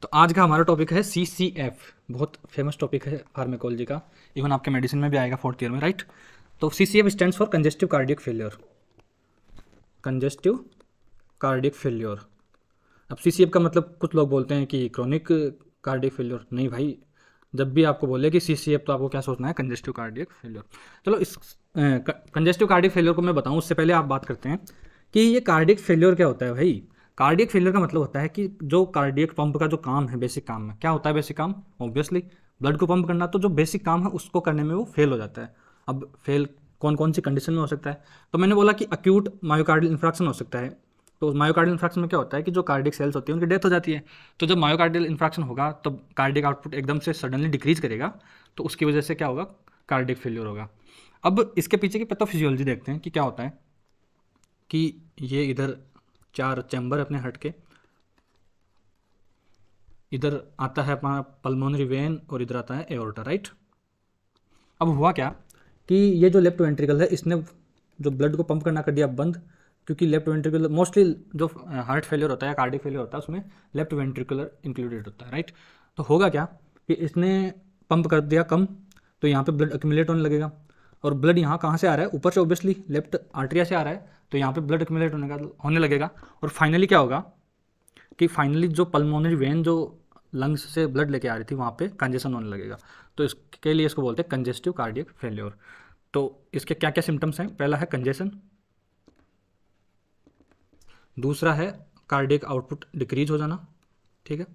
तो आज का हमारा टॉपिक है CCF। बहुत फेमस टॉपिक है फार्मेकोलॉजी का, इवन आपके मेडिसिन में भी आएगा 4th ईयर में, राइट। तो CCF stands for congestive cardiac failure. Congestive cardiac failure. अब CCF का मतलब कुछ लोग बोलते हैं कि क्रोनिक कार्डियक फेलियर। नहीं भाई, जब भी आपको बोले कि CCF तो आपको क्या सोचना है, कंजेस्टिव कार्डियक फेलियर। चलो इस कंजेस्टिव कार्डियक फेलियर को मैं बताऊं उससे पहले आप बात करते हैं कि ये कार्डियक फेलियर क्या होता है। भाई कार्डियक फेलियर का मतलब होता है कि जो कार्डियक पंप का जो काम है, बेसिक काम है, क्या होता है बेसिक काम? ऑब्वियसली ब्लड को पंप करना। तो जो बेसिक काम है उसको करने में वो फेल हो जाता है। अब फेल कौन कौन सी कंडीशन में हो सकता है? तो मैंने बोला कि अक्यूट मायोकार्डियल इंफ्रैक्शन हो सकता है। तो मायोकार्डियल इंफ्रैक्शन में क्या होता है कि जो कार्डियक सेल्स होती है उनकी डेथ हो जाती है। तो जब मायोकार्डियल इंफ्रैक्शन होगा तो कार्डियक आउटपुट एकदम से सडनली डिक्रीज करेगा, तो उसकी वजह से क्या होगा? कार्डियक फेलियर होगा। अब इसके पीछे की पैथोफिजियोलॉजी देखते हैं कि क्या होता है। कि ये इधर 4 चैम्बर अपने हार्ट के, इधर आता है अपना पल्मोनरी वेन और इधर आता है एओर्टा, राइट। अब हुआ क्या कि ये जो लेफ्ट वेंट्रिकल है इसने जो ब्लड को पंप करना कर दिया बंद, क्योंकि लेफ्ट वेंट्रिकुलर मोस्टली जो हार्ट फेलियर होता है या कार्डियक फेलियर होता है उसमें लेफ्ट वेंट्रिकुलर इंक्लूडेड होता है, राइट। तो होगा क्या कि इसने पंप कर दिया कम, तो यहाँ पे ब्लड एक्यूमुलेट होने लगेगा। और ब्लड यहाँ कहाँ से आ रहा है? ऊपर से ऑब्वियसली लेफ्ट आर्टरिया से आ रहा है, तो यहाँ पे ब्लड एक्यूमुलेट होने लगेगा। और फाइनली क्या होगा कि फाइनली जो पल्मोनरी वेन जो लंग्स से ब्लड लेके आ रही थी वहाँ पे कंजेशन होने लगेगा। तो इसके लिए इसको बोलते हैं कंजेस्टिव कार्डियक फेलियर। तो इसके क्या क्या सिम्टम्स हैं? पहला है कंजेशन, दूसरा है कार्डियक आउटपुट डिक्रीज हो जाना, ठीक है।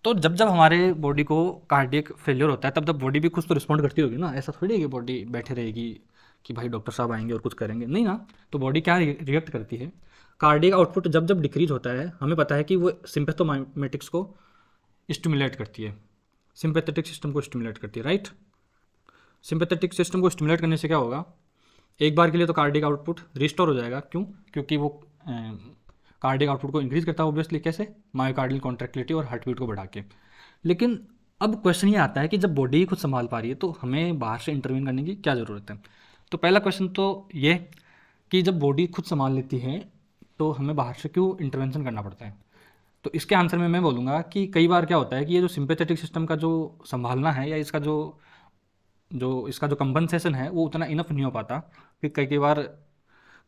तो जब जब हमारे बॉडी को कार्डियक फेलियर होता है तब तब बॉडी भी कुछ तो रिस्पॉन्ड करती होगी ना। ऐसा थोड़ी है कि बॉडी बैठे रहेगी कि भाई डॉक्टर साहब आएंगे और कुछ करेंगे, नहीं ना। तो बॉडी क्या रिएक्ट करती है? कार्डियक आउटपुट जब जब डिक्रीज होता है हमें पता है कि वो सिम्पैथोमाइमेटिक्स को स्टिमुलेट करती है, सिंपैथेटिक सिस्टम को स्टिमुलेट करती है, राइट। सिंपैथेटिक सिस्टम को स्टिमुलेट करने से क्या होगा? एक बार के लिए तो कार्डियक आउटपुट रिस्टोर हो जाएगा। क्यों? क्योंकि वो कार्डियक आउटपुट को इंक्रीज करता है ऑब्वियसली। कैसे? मायोकार्डियल कॉन्ट्रैक्टिलिटी और हार्ट बीट को बढ़ा के। लेकिन अब क्वेश्चन ये आता है कि जब बॉडी ही खुद संभाल पा रही है तो हमें बाहर से इंटरवीन करने की क्या ज़रूरत है? तो पहला क्वेश्चन तो ये कि जब बॉडी खुद संभाल लेती है तो हमें बाहर से क्यों इंटरवेंशन करना पड़ता है? तो इसके आंसर में मैं बोलूँगा कि कई बार क्या होता है कि ये जो सिंपैथेटिक सिस्टम का जो संभालना है या इसका जो जो इसका जो कंपनसेशन है वो उतना इनफ नहीं हो पाता। कि कई कई बार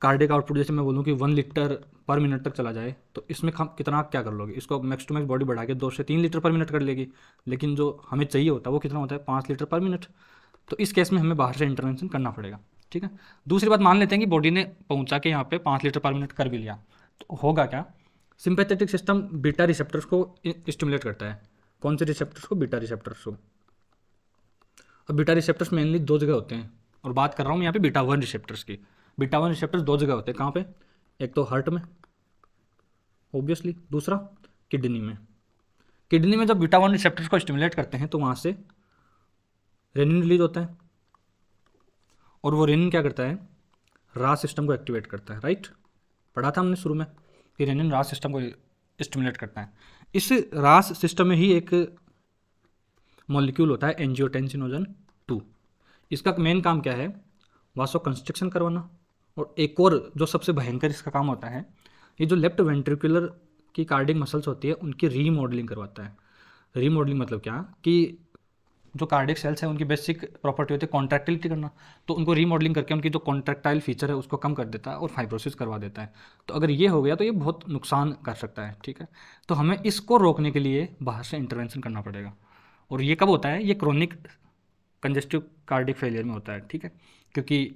कार्डियक आउटपुट जैसे मैं बोलूँ कि 1 लीटर पर मिनट तक चला जाए, तो इसमें कितना क्या कर लोगे? इसको मैक्स टू मैक्स बॉडी बढ़ा के 2 से 3 लीटर पर मिनट कर लेगी, लेकिन जो हमें चाहिए होता है वो कितना होता है? 5 लीटर पर मिनट। तो इस केस में हमें बाहर से इंटरवेंशन करना पड़ेगा, ठीक है। दूसरी बात, मान लेते हैं कि बॉडी ने पहुंचा के यहाँ पे 5 लीटर पर मिनट कर भी लिया, तो होगा क्या? सिंपैथेटिक सिस्टम बीटा रिसेप्टर्स को स्टिमुलेट करता है। कौन से रिसेप्टर्स को? बीटा रिसेप्टर्स को। और बीटा रिसेप्टर्स मेनली 2 जगह होते हैं, और बात कर रहा हूँ यहाँ पे बीटा 1 रिसेप्टर्स की। बीटा 1 रिसेप्टर्स 2 जगह होते हैं। कहाँ पे? एक तो हार्ट में ऑब्वियसली, दूसरा किडनी में। किडनी में जब बीटा 1 रिसेप्टर्स को स्टिमुलेट करते हैं तो वहाँ से रेनिन रिलीज होता है, और वो रेनिन क्या करता है? रास सिस्टम को एक्टिवेट करता है, राइट। पढ़ा था हमने शुरू में कि रेनिन रास सिस्टम को स्टिमुलेट करता है। इस रास सिस्टम में ही एक मॉलिक्यूल होता है एंजियोटेंसिनोजन 2। इसका मेन काम क्या है? वासो कंस्ट्रक्शन करवाना। और एक और जो सबसे भयंकर इसका काम होता है, ये जो लेफ्ट वेंट्रिकुलर की कार्डियक मसल्स होती है उनकी रीमॉडलिंग करवाता है। रीमॉडलिंग मतलब क्या कि जो कार्डियक सेल्स है उनकी बेसिक प्रॉपर्टी होती है कॉन्ट्रैक्टिलिटी करना, तो उनको रीमॉडलिंग करके उनकी जो कॉन्ट्रैक्टाइल फीचर है उसको कम कर देता है और फाइब्रोसिस करवा देता है। तो अगर ये हो गया तो ये बहुत नुकसान कर सकता है, ठीक है। तो हमें इसको रोकने के लिए बाहर से इंटरवेंशन करना पड़ेगा। और ये कब होता है? ये क्रोनिक कंजेस्टिव कार्डियक फेलियर में होता है, ठीक है। क्योंकि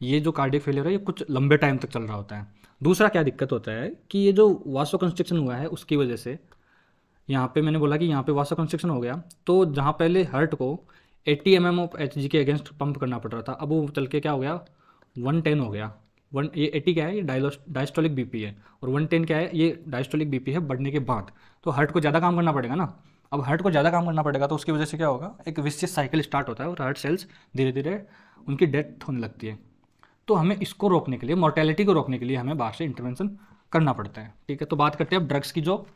ये जो कार्डियक फेलियर है ये कुछ लंबे टाइम तक चल रहा होता है। दूसरा क्या दिक्कत होता है कि ये जो वासो कंस्ट्रिक्शन हुआ है उसकी वजह से यहाँ पे मैंने बोला कि यहाँ पे वासो कंस्ट्रिक्शन हो गया, तो जहाँ पहले हार्ट को 80 mm ऑफ Hg के अगेंस्ट पंप करना पड़ रहा था, अब वो चल के क्या हो गया? 110 हो गया। ये 80 क्या है? ये डायस्टोलिक बीपी है, और 110 क्या है? ये डायस्टोलिक बीपी है बढ़ने के बाद। तो हार्ट को ज़्यादा काम करना पड़ेगा ना। अब हार्ट को ज़्यादा काम करना पड़ेगा तो उसकी वजह से क्या होगा? एक विशियस साइकिल स्टार्ट होता है और हार्ट सेल्स धीरे धीरे उनकी डेथ होने लगती है। तो हमें इसको रोकने के लिए, मॉर्टेलिटी को रोकने के लिए हमें बाहर से इंटरवेंशन करना पड़ता है, ठीक है। तो बात करते हैं अब ड्रग्स की जो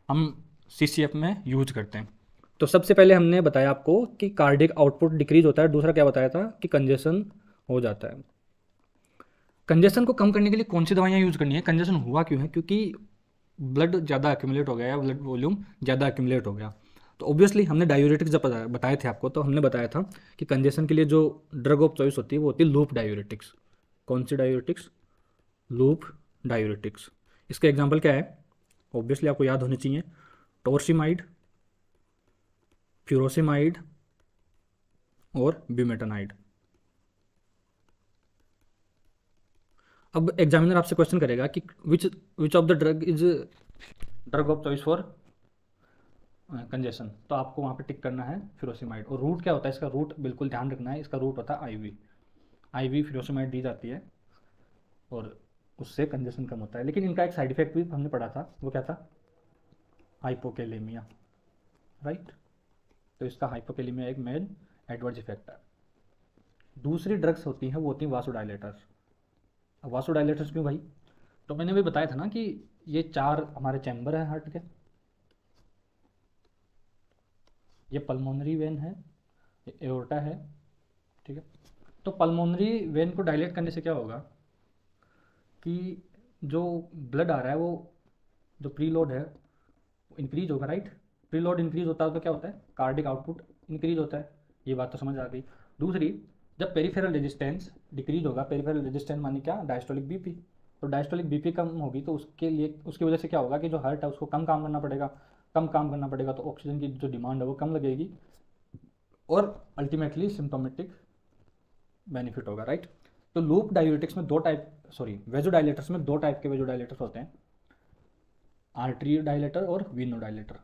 हम CCF में यूज करते हैं। तो सबसे पहले हमने बताया आपको कि कार्डियक आउटपुट डिक्रीज होता है, दूसरा क्या बताया था कि कंजेशन हो जाता है। कंजेशन को कम करने के लिए कौन सी दवाइयाँ यूज करनी है? कंजेशन हुआ क्यों है? क्योंकि ब्लड ज़्यादा एक्यूमुलेट हो गया या ब्लड वॉल्यूम ज़्यादा एक्यूमुलेट हो गया। तो ऑब्वियसली हमने डायूरेटिक्स जब बताए थे आपको, तो हमने बताया था कि कंजेशन के लिए जो ड्रग ऑफ चॉइस होती है वो होती है लूप डायूरेटिक्स। कौन सी डायूरेटिक्स? Loop diuretics. इसका एग्जांपल क्या है? ऑब्वियसली आपको याद होने चाहिए, टोर्सिमाइड, फ्यूरोसिमाइड और ब्यूमेटानाइड। अब एग्जामिनर आपसे क्वेश्चन करेगा कि which of the drug is drug of choice for congestion, तो आपको वहाँ पे टिक करना है फ्यूरोसिमाइड। और रूट क्या होता है इसका? रूट बिल्कुल ध्यान रखना है, इसका रूट होता है आईवी। आईवी फ्यूरोसिमाइड दी जाती है और उससे कंजेशन कम होता है। लेकिन इनका एक साइड इफेक्ट भी हमने पढ़ा था, वो क्या था? Hypokalaemia, right. तो इसका हाइपोकेलेमिया एक मेन एडवर्स इफेक्ट है। दूसरी ड्रग्स होती हैं वो होती हैं वासोडाइलेटर्स। अब वासोडाइलेटर्स क्यों भाई? तो मैंने भी बताया था ना कि ये 4 हमारे चैम्बर हैं हार्ट के। ये पल्मोनरी वेन है, ये एओर्टा है, ठीक है। तो पल्मोनरी वेन को डायलेट करने से क्या होगा कि जो ब्लड आ रहा है वो, जो प्रीलोड है वो इंक्रीज होगा, राइट। प्रीलोड इंक्रीज होता है तो क्या होता है? कार्डिक आउटपुट इंक्रीज होता है। ये बात तो समझ आ गई। दूसरी, जब पेरिफेरल रेजिस्टेंस डिक्रीज होगा, पेरिफेरल रेजिस्टेंस माने क्या? Diastolic BP. तो डायस्टोलिक बीपी कम होगी तो उसके लिए, उसकी वजह से क्या होगा कि जो हार्ट है उसको कम काम करना पड़ेगा। कम काम करना पड़ेगा तो ऑक्सीजन की जो डिमांड है वो कम लगेगी और अल्टीमेटली सिम्टोमेटिक बेनिफिट होगा, राइट। तो लूप डायूरेटिक्स में वेजोडाइलेटर्स में 2 टाइप के वेजोडाइलेटर्स होते हैं, आर्टरी डायलेटर और वीनो डायलेटर।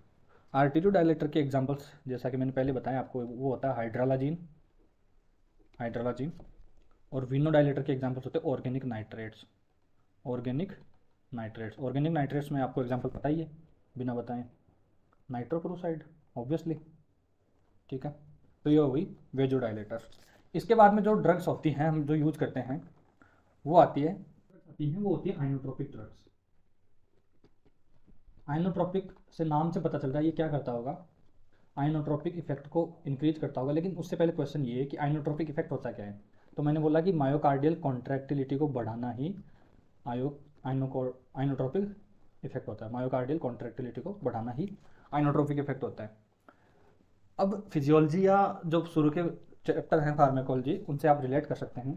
आर्टरी डायलेटर के एग्जांपल्स जैसा कि मैंने पहले बताया आपको, वो होता है हाइड्रालाजीन। और वीनो डायलेटर के एग्जांपल्स होते हैं ऑर्गेनिक नाइट्रेट्स में आपको एग्जांपल पता ही है बिना बताएं, नाइट्रोक्लोराइड ऑब्वियसली, ठीक है। तो ये हो गई वेजोडाइलेटर। इसके बाद में जो ड्रग्स होती हैं हम जो यूज करते हैं वो वो होती है आइनोट्रोपिक ड्रग्स। आइनोट्रोपिक से नाम से पता चल रहा है ये क्या करता होगा? आइनोट्रोपिक इफेक्ट को इंक्रीज करता होगा। लेकिन उससे पहले क्वेश्चन ये है कि आइनोट्रोपिक इफेक्ट होता क्या है? तो मैंने बोला कि मायोकार्डियल कॉन्ट्रैक्टिलिटी को बढ़ाना ही आइनोट्रोपिक इफेक्ट होता है। मायोकार्डियल कॉन्ट्रैक्टिलिटी को बढ़ाना ही आइनोट्रोपिक इफेक्ट होता है। अब फिजियोलॉजी या जो शुरू के चैप्टर हैं फार्माकोलॉजी, उनसे आप रिलेट कर सकते हैं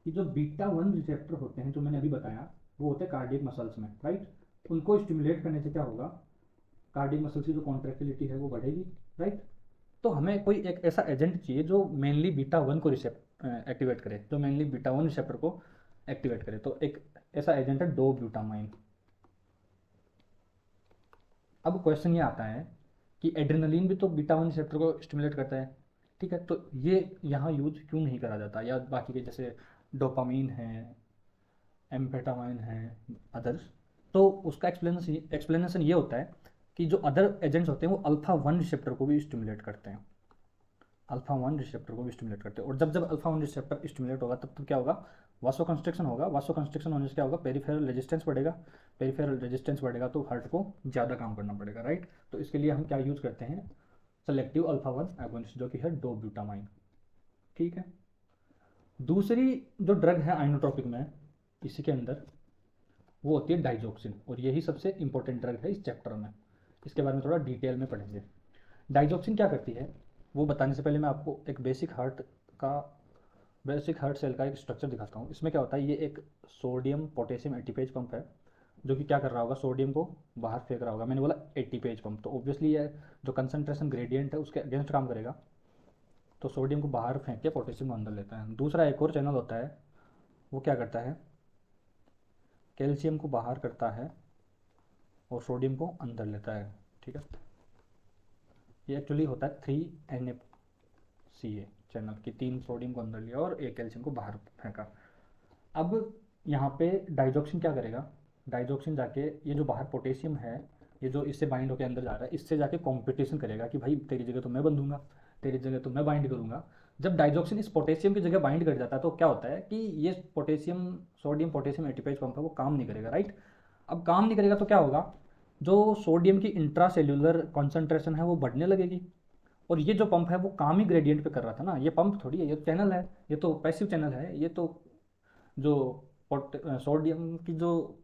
कि जो बीटा 1 रिसेप्टर होते हैं जो मैंने अभी बताया वो होते हैं कार्डियक मसल्स में, राइट। उनको स्टिमुलेट करने से क्या होगा? कार्डियक मसल्स की जो कॉन्ट्रैक्टिलिटी है वो बढ़ेगी, राइट। तो हमें कोई एक ऐसा एजेंट चाहिए जो मेनली बीटा 1 को एक्टिवेट करे, जो मेनली बीटा 1 रिसेप्टर को एक्टिवेट करे। तो एक ऐसा एजेंट है डोब्यूटामाइन। अब क्वेश्चन ये आता है कि एड्रेनलिन भी तो बीटा 1 रिसेप्टर को स्टिमुलेट करता है, ठीक है। तो ये यहाँ यूज क्यों नहीं करा जाता? या बाकी के जैसे डोपामीन है, एम्फेटामाइन है, अदर्स। तो उसका एक्सप्लेनेशन ये होता है कि जो अदर एजेंट्स होते हैं वो अल्फा 1 रिसेप्टर को भी स्टिमुलेट करते हैं। और जब जब अल्फा 1 रिसेप्टर स्टिमुलेट होगा तब क्या होगा? वासो कंस्ट्रक्शन होगा। वासो कंस्ट्रक्शन होने से क्या होगा? पेरिफेरल रेजिस्टेंस बढ़ेगा तो हार्ट को ज़्यादा काम करना पड़ेगा, राइट। तो इसके लिए हम क्या यूज़ करते हैं? सेलेक्टिव अल्फा 1 एगोनिस्ट, जो कि है डोब्यूटामाइन, ठीक है। दूसरी जो ड्रग है आइनोट्रोपिक में इसी के अंदर, वो होती है डाइजोक्सिन। और यही सबसे इंपॉर्टेंट ड्रग है इस चैप्टर में। इसके बारे में थोड़ा डिटेल में पढ़ेंगे। डाइजोक्सिन क्या करती है वो बताने से पहले मैं आपको एक बेसिक हार्ट सेल का एक स्ट्रक्चर दिखाता हूँ। इसमें क्या होता है, ये एक सोडियम पोटेशियम एटीपेज पंप है जो कि क्या कर रहा होगा? सोडियम को बाहर फेंक रहा होगा। मैंने बोला एटीपेज पंप, तो ऑब्वियसली ये जो कंसंट्रेशन ग्रेडियंट है उसके अगेंस्ट काम करेगा। तो सोडियम को बाहर फेंक के पोटेशियम को अंदर लेता है। दूसरा एक और चैनल होता है, वो क्या करता है? कैल्शियम को बाहर करता है और सोडियम को अंदर लेता है, ठीक है। ये एक्चुअली होता है 3NF-CA चैनल की, 3 सोडियम को अंदर लिया और 1 कैल्शियम को बाहर फेंका। अब यहाँ पे डाइजोक्सिन क्या करेगा? डाइजोक्सिन जाके ये जो बाहर पोटेशियम है, ये जो इससे बाइंड होकर अंदर जा रहा है, इससे जाके कंपटीशन करेगा कि भाई तेरी जगह तो मैं बंधूंगा, तेरी जगह तो मैं बाइंड करूंगा। जब डाइजोक्सिन इस पोटेशियम की जगह बाइंड कर जाता है तो क्या होता है कि ये सोडियम पोटेशियम एटीपेज पंप है वो काम नहीं करेगा, राइट। अब काम नहीं करेगा तो क्या होगा? जो सोडियम की इंट्रासेल्यूलर कॉन्सेंट्रेशन है वो बढ़ने लगेगी। और ये जो पंप है वो काम ही ग्रेडियंट पे कर रहा था ना, ये पंप थोड़ी है, ये चैनल है, ये तो पैसिव चैनल है। ये तो जो सोडियम की जो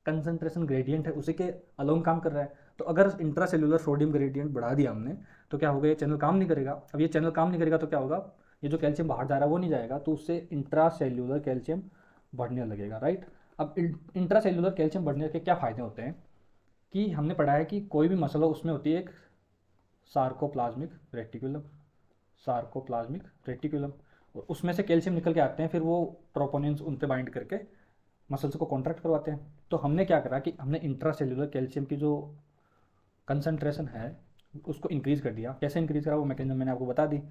कंसंट्रेशन ग्रेडियंट है उसी के अलोंग काम कर रहा है। तो अगर इंट्रा सेल्यूलर सोडियम ग्रेडियंट बढ़ा दिया हमने तो क्या होगा, ये चैनल काम नहीं करेगा। अब ये चैनल काम नहीं करेगा तो क्या होगा, ये जो कैल्शियम बाहर जा रहा है वो नहीं जाएगा, तो उससे इंट्रा सेल्यूलर कैल्शियम बढ़ने लगेगा, राइट। अब इंट्रा सेल्यूलर कैल्शियम बढ़ने के क्या फ़ायदे होते हैं कि हमने पढ़ा है कि कोई भी मसल हो उसमें होती है एक सार्कोप्लाज्मिक रेटिकुलम, सार्कोप्लाज्मिक रेटिकुलम, और उसमें से कैल्शियम निकल के आते हैं, फिर वो ट्रोपोनिन्स उन पे बाइंड करके मसल्स को कॉन्ट्रैक्ट करवाते हैं। तो हमने क्या करा कि हमने इंट्रा सेल्यूलर कैल्शियम की जो कंसंट्रेशन है उसको इंक्रीज़ कर दिया। कैसे इंक्रीज़ करा वो मैकेनिज्म मैंने आपको बता दी।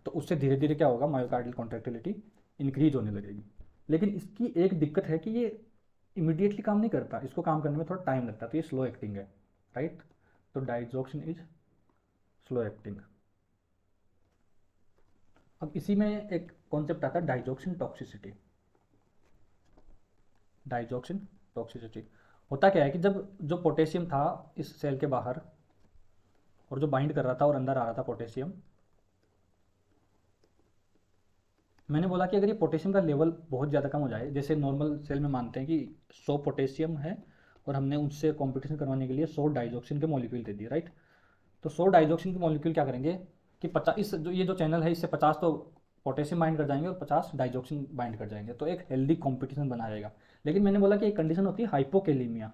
तो उससे धीरे धीरे क्या होगा, मायोकार्डियल कॉन्ट्रैक्टिलिटी इंक्रीज होने लगेगी। लेकिन इसकी एक दिक्कत है कि ये इमीडिएटली काम नहीं करता, इसको काम करने में थोड़ा टाइम लगता है, तो ये स्लो एक्टिंग है, राइट। तो डाइजॉक्सिन इज स्लो एक्टिंग। अब इसी में एक कॉन्सेप्ट आता है डाइजॉक्सिन टॉक्सिसिटी। डाइजॉक्सिन टॉक्सिसिटी होता क्या है कि जब जो पोटेशियम था इस सेल के बाहर और जो बाइंड कर रहा था और अंदर आ रहा था पोटेशियम, मैंने बोला कि अगर ये पोटेशियम का लेवल बहुत ज़्यादा कम हो जाए, जैसे नॉर्मल सेल में मानते हैं कि 100 पोटेशियम है और हमने उनसे कंपटीशन करवाने के लिए 100 डाइजॉक्सिन के मॉलिक्यूल दे दिए, राइट। तो 100 डाइजॉक्सिन के मॉलिक्यूल क्या करेंगे कि 50 इस जो ये जो चैनल है इससे 50 तो पोटेशियम बाइंड कर जाएंगे और 50 डाइजॉक्सिन बाइंड कर जाएंगे, तो एक हेल्दी कॉम्पिटिशन बना रहेगा। लेकिन मैंने बोला कि एक कंडीशन होती है हाइपोकेलीमिया।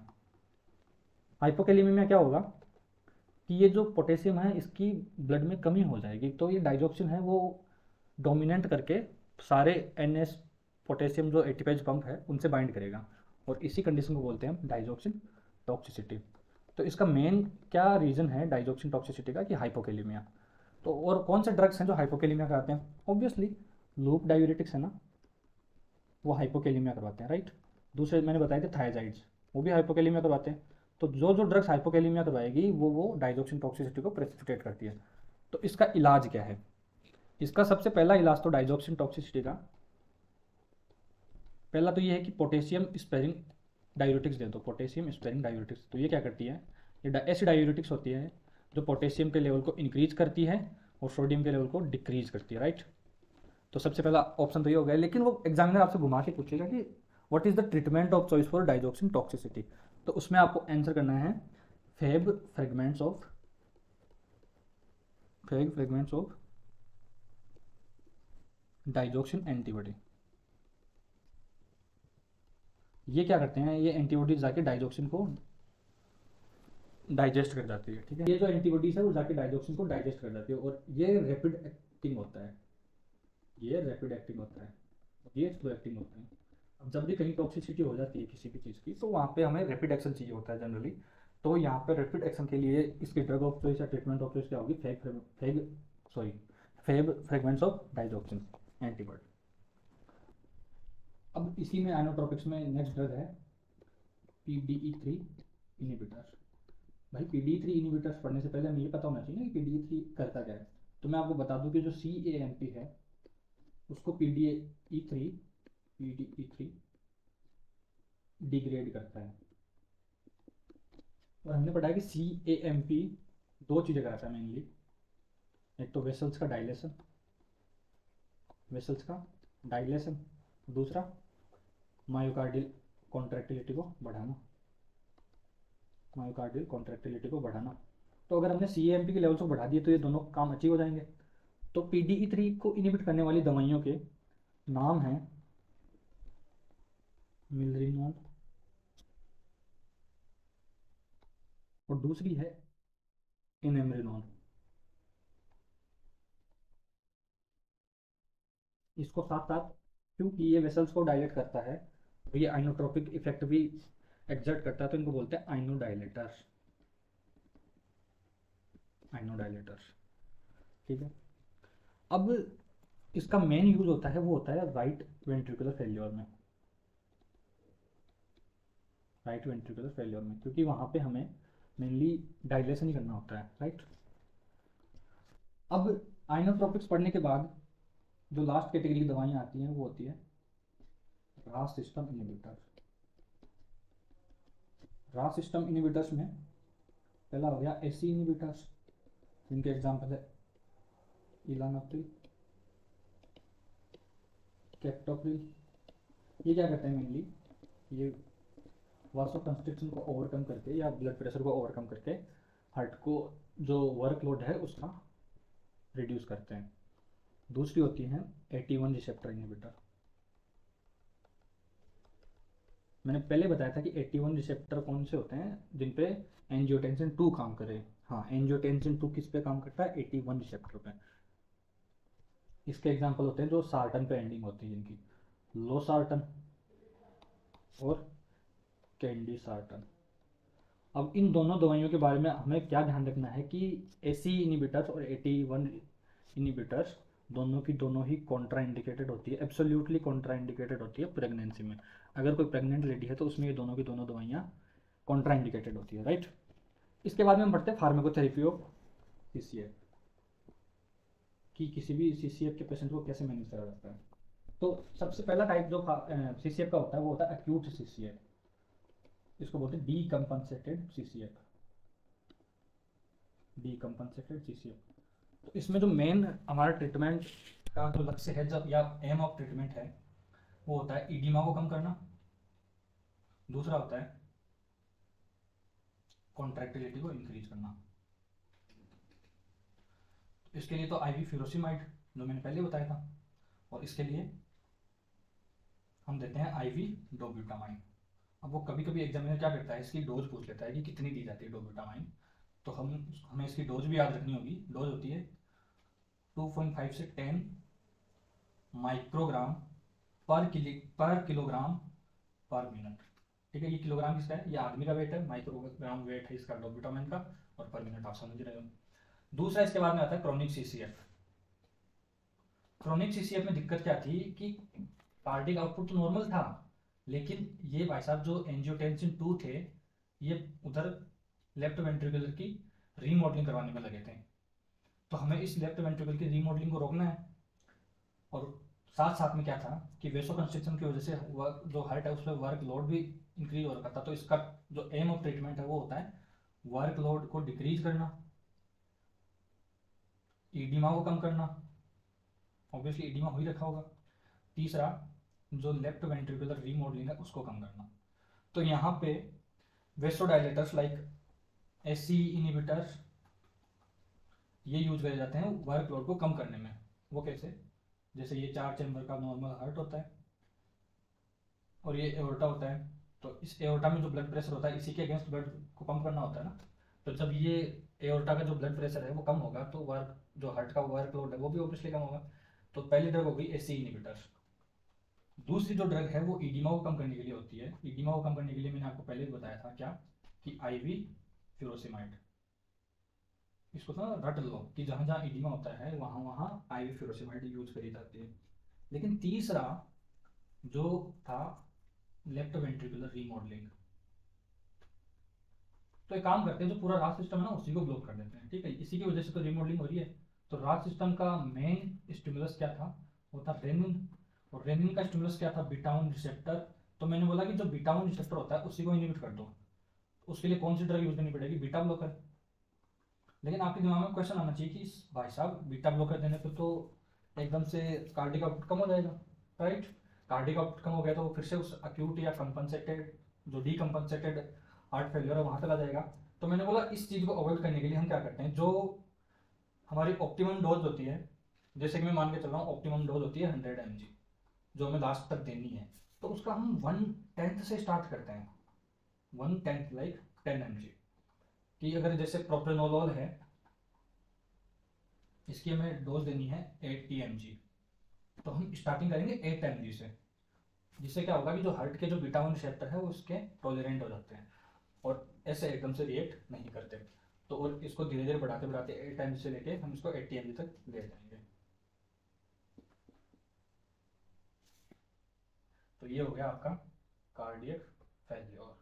हाइपोकेलीमिया में क्या होगा कि ये जो पोटेशियम है इसकी ब्लड में कमी हो जाएगी, तो ये डाइजॉक्सिन है वो डोमिनेंट करके सारे एन पोटेशियम जो एटीपेज पंप है उनसे बाइंड करेगा, और इसी कंडीशन को बोलते हैं हम डाइजॉक्सिन टॉक्सिसिटी। तो इसका मेन क्या रीज़न है डाइजॉक्सिन टॉक्सिसिटी का कि हाइपोकेलीमिया। तो और कौन से ड्रग्स हैं जो हाइपोकेलीमिया कराते हैं, ऑब्वियसली लूप डायूरेटिक्स है ना, वो हाइपोकेलीमिया करवाते हैं, राइट। दूसरे मैंने बताए थे थायजाइड्स, वो भी हाइपोकेलीमिया करवाते हैं। तो जो जो ड्रग्स हाइपोकेलीमिया करवाएगी वो डाइजॉक्सिन टॉक्सिसिटी को प्रेसिपिटेट करती है। तो इसका इलाज क्या है, इसका सबसे पहला इलाज तो डाइजॉक्सिन टॉक्सिसिटी का पहला तो ये है कि पोटेशियम स्पेरिंग डायूरेटिक्स दे दो। पोटेशियम स्पेरिंग डायूरेटिक्स तो ये क्या करती है, ये ऐसी डायूरेटिक्स होती है जो पोटेशियम के लेवल को इंक्रीज करती है और सोडियम के लेवल को डिक्रीज करती है, राइट। तो सबसे पहला ऑप्शन तो ये हो गया। लेकिन वो एग्जामिनर आपसे घुमा के पूछेगा कि what is the treatment of choice for digoxin toxicity, तो उसमें आपको आंसर करना है Feb fragments of digoxin antibody. ये क्या करते हैं, ये एंटीबॉडीज जाके डाइजॉक्सिन को डाइजेस्ट कर जाती है, ठीक है। ये जो एंटीबॉडीज है वो जाके डाइजॉक्सिन को डाइजेस्ट कर जाती है और ये रैपिड एक्टिंग होता है, ये रैपिड एक्टिंग होता है, ये स्लो एक्टिंग होता है। अब जब भी कहीं टॉक्सिसिटी हो जाती है किसी भी चीज़ की तो वहाँ पे हमें रैपिड एक्शन चाहिए होता है जनरली। तो यहाँ पे रैपिड एक्शन के लिए इसकी ड्रग ऑफ चॉइस या ट्रीटमेंट ऑफ चॉइस क्या होगी, Feb fragments of digoxin antibody. अब इसी में आइनोट्रोपिक्स में नेक्स्ट ड्रग है PDE3 इनिबिटर। भाई PDE3 इनिबिटर्स पढ़ने से पहले हमें ये पता होना चाहिए ना कि PDE3 करता क्या है। तो मैं आपको बता दूं कि जो CAMP है उसको PDE3 डिग्रेड करता है। और हमने पढ़ा है कि CAMP दो चीज़ें कराता है मेनली, एक तो वेसल्स का डायलेशन, दूसरा मायोकार्डियल कॉन्ट्रैक्टिलिटी को बढ़ाना, मायोकार्डियल कॉन्ट्रैक्टिलिटी को बढ़ाना। तो अगर हमने CAMP के लेवल्स को बढ़ा दिए तो ये दोनों काम अचीव हो जाएंगे। तो PDE3 को इनिबिट करने वाली दवाइयों के नाम हैं मिलरिनोन और दूसरी है इनेमरिनोन। इसको साथ साथ क्योंकि ये वेसल्स को डायलेट करता है तो ये आइनोट्रोपिक इफेक्ट भी एक्सर्ट करता है, तो इनको बोलते हैं आइनोडाइलेटर्स, आइनोडाइलेटर्स, ठीक है। अब इसका मेन यूज होता है वो होता है राइट वेंट्रिकुलर फेल्योर में, राइट वेंट्रिकुलर फेल्योर में, क्योंकि वहाँ पे हमें मेनली डायलेशन ही करना होता है, राइट। अब आइनोट्रोपिक्स पढ़ने के बाद जो लास्ट कैटेगरी की दवाइयाँ आती हैं वो होती है रास सिस्टम इनिबिटर्स। रास सिस्टम इनिबिटर्स में पहला हो गया एसी इनिबिटर्स, जिनके एग्जाम्पल है इलानप्रिल, कैप्टोप्रिल। ये क्या करते हैं मेनली, ये वासो कंस्ट्रिक्शन को ओवरकम करके या ब्लड प्रेशर को ओवरकम करके हार्ट को जो वर्कलोड है उसका रिड्यूस करते हैं। दूसरी होती है AT1 रिसेप्टर इनहिबिटर। मैंने पहले बताया था कि 81 रिसेप्टर कौन से होते हैं जिन पे एंजियोटेंसिन 2 काम करे। हाँ, एंजियोटेंसिन 2 किस पे काम करता है? 81 रिसेप्टर पे। इसके एग्जांपल होते हैं जो सार्टन पे एंडिंग होती है जिनकी, लो सार्टन और कैंडी सार्टन। अब इन दोनों दवाइयों के बारे में हमें क्या ध्यान रखना है कि एसी इनिबिटर्स और 81 इनिबिटर्स दोनों की दोनों ही कॉन्ट्रा इंडिकेटेड होती है, एब्सोल्युटली कॉन्ट्रा इंडिकेटेड होती है प्रेगनेंसी में। अगर कोई प्रेग्नेंट लेडी है तो उसमें ये दोनों की दोनों दवाइयाँ कॉन्ट्रा इंडिकेटेड होती है, राइट। इसके बाद में हम पढ़ते हैं फार्माकोथेरेपी ऑफ CCF, कि किसी भी CCF के पेशेंट को कैसे मैनेज करा जाता है। तो सबसे पहला टाइप जो CCF का होता है वो होता है अक्यूट CCF। इसको बोलते हैं डीकम्पनसेटेड CCF, डीकम्पनसेटेड CCF। तो इसमें जो मेन हमारा ट्रीटमेंट का जो लक्ष्य है जब या एम ऑफ ट्रीटमेंट है वो होता है इडीमा को कम करना। दूसरा होता है कॉन्ट्रैक्टिलिटी को इंक्रीज करना। इसके लिए तो IV फ्यूरोसिमाइड जो मैंने पहले बताया था, और इसके लिए हम देते हैं IV डोब्यूटामाइन। अब वो कभी कभी एग्जामिनर क्या करता है, इसकी डोज पूछ लेता है कि कितनी दी जाती है डोब्यूटामाइन। तो हमें इसकी डोज भी याद रखनी होगी। डोज होती है 2.5 से 10 माइक्रोग्राम पर किलोग्राम पर मिनट। ठीक है, ये किलोग्राम किसका है? ये आदमी का वेट है, माइक्रोग्राम वेट है इसका डोब्यूटामाइन का, और पर मिनट आप समझ रहे हो। दूसरा इसके बाद में आता है क्रोनिक CCF। क्रोनिक CCF में दिक्कत क्या थी कि कार्डिक आउटपुट तो नॉर्मल था, लेकिन ये भाई साहब जो एंजियोटेंसिन 2 थे ये उधर लेफ्ट वेंट्रिकुलर की रीमॉडलिंग करवाने में लगे थे। तो हमें इस लेफ्ट वेंट्रिकल की रीमॉडलिंग को रोकना है। और साथ साथ में क्या था कि वेसो कंस्ट्रिक्शन की वजह से जो हार्ट है उस पर वर्क लोड भी इंक्रीज हो रखा था। तो इसका जो एम ऑफ ट्रीटमेंट है वो होता है वर्क लोड को डिक्रीज करना, ईडिमा को कम करना, ऑब्वियसली ईडिमा हो ही रखा होगा। तीसरा जो लेफ्ट वेंट्रिकुलर रीमॉडलिंग है उसको कम करना। तो यहाँ पे वेसोडाइलेटर्स लाइक SC इनिबिटर्स ये यूज करे जाते हैं वर्कलोड को कम करने में। वो कैसे? जैसे ये 4 चैम्बर का नॉर्मल हार्ट होता है और ये एओर्टा होता है। तो इस एओर्टा में जो ब्लड प्रेशर होता है इसी के अगेंस्ट ब्लड को पंप करना होता है ना। तो जब ये एओर्टा का जो ब्लड प्रेशर है वो कम होगा तो वर्क जो हार्ट का वर्कलोड है वो भी ऑब्वियसली कम होगा। तो पहली ड्रग होगी SC इनिबिटर। दूसरी जो ड्रग है वो ईडिमा को कम करने के लिए होती है। ईडिमा को कम करने के लिए मैंने आपको पहले भी बताया था क्या, कि IV फ्यूरोसिमाइड। इसको ना रट लो कि जहाँ जहाँ ईडिमा होता है वहाँ वहाँ IV फ्यूरोसिमाइड यूज करी जाती है। लेकिन तीसरा जो था लेफ्ट वेंट्रिकुलर रीमॉडलिंग, तो एक काम करते हैं जो पूरा रास सिस्टम है ना उसी को ब्लॉक कर देते हैं। ठीक है, इसी की वजह से तो रीमॉडलिंग हो रही है। तो रास सिस्टम का मेन स्टिमुलस क्या था? वो था रेनिन। और रेनिन का स्टिमुलस क्या था? Beta 1 receptor. तो मैंने बोला कि जो बीटा 1 रिसेप्टर होता है उसी को इनिबिट कर दो। उसके लिए कौन सी ड्रग यूज करनी पड़ेगी? Beta blocker. लेकिन आपके दिमाग में क्वेश्चन आना चाहिए कि भाई साहब बीटा ब्लॉकर देने पे तो एकदम से कार्डिक आउटपुट कम हो जाएगा, राइट। कार्डिक आउटपुट कम हो गया तो वो फिर से उस अक्यूट या कंपनसेटेड जो डीकम्पनसेटेड हार्ट फेलियर है वहाँ चला जाएगा। तो मैंने बोला इस चीज़ को अवॉइड करने के लिए हम क्या करते हैं, जो हमारी ऑप्टिमम डोज होती है, जैसे कि मैं मान के चल रहा हूँ ऑप्टिमम डोज होती है 100 mg जो हमें लास्ट तक देनी है। तो उसका हम 1/10 से स्टार्ट करते हैं, 1/10 लाइक 10 mg। कि अगर जैसे प्रोप्रेनोलॉल है इसकी हमें डोज देनी है 80 mg, तो हम स्टार्टिंग करेंगे 8 mg से। जिससे क्या होगा कि जो हार्ट के जो बीटा 1 रिसेप्टर है वो उसके टॉलरेंट हो जाते हैं और ऐसे एकदम से रिएक्ट नहीं करते। तो और इसको धीरे धीरे बढ़ाते बढ़ाते 8 mg से लेके हम इसको 80 mg तक ले जाएंगे। तो ये हो गया आपका कार्डियक फेल्योर।